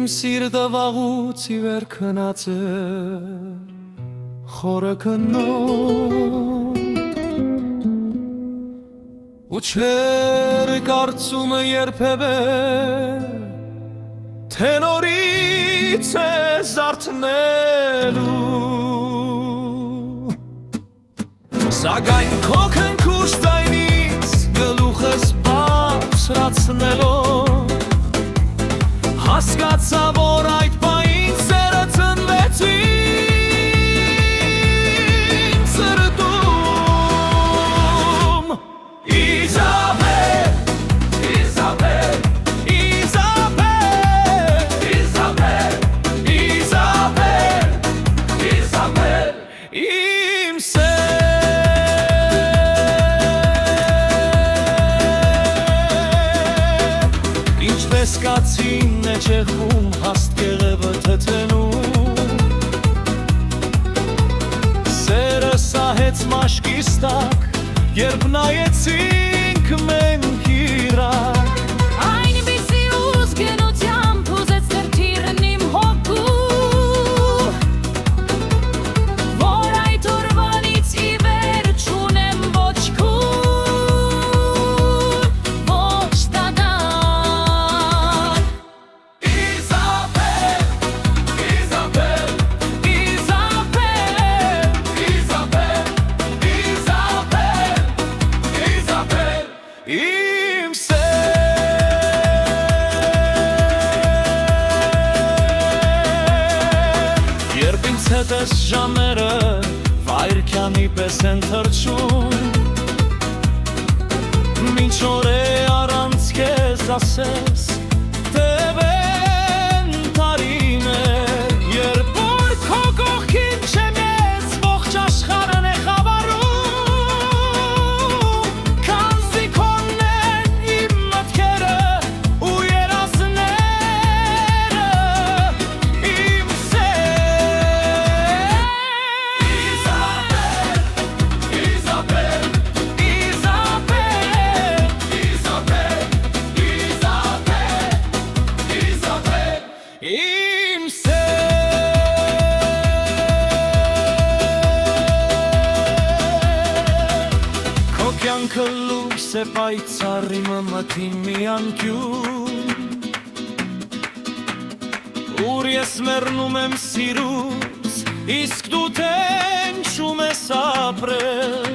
սիրտը վաղուց ի վեր քնած է խորը քննով ու չեր կարծում երբևէ թե նորից է զարթնելու սակայն քո քնքուշ ձայնից գլուխս բարձրացնելով հասկացա, որ այդ պահին սերը ծնվեց իմ սրտում Իզաբել, Իզաբել, Իզաբել, Իզաբել, Իզաբել, Իզաբել, իմ սեր Ինչպես կացին է չեղվում հաստ կեղևը թթենում Սերը սահեց մաշկիս տակ երբ նայեցինք մենք իրար Այնպիսի ուզգնությամբ ուզեց թրթիրն իմ հոգու Որ այդ օրվանից ի վեր չունեմ ոչ քուն, ոչ դադար Իզաբել, Իզաբել, Իզաբել, Իզաբել, Իզաբել, Իզաբել, իմ սեր Երբ ինձ հետ ես ժամերը վայրկյանի պես են թրջում Մինչ օր է առանց քեզ ասես տևեն տարիներ Երբ որ քո կողքին չեմ ես ողջ աշխարհն է խավարում Քանզի քոնն են իմ մտքերը ու երազները Իմ սեր Իզաբել, Իզաբել, Իզաբել, Իզաբել, Իզաբել, իմ սեր Քո կյանքը լույս է պայծառ իմը մթին մի անկյուն Ուր ես մեռնում եմ սիրուց իսկ դու տենչում ես ապրել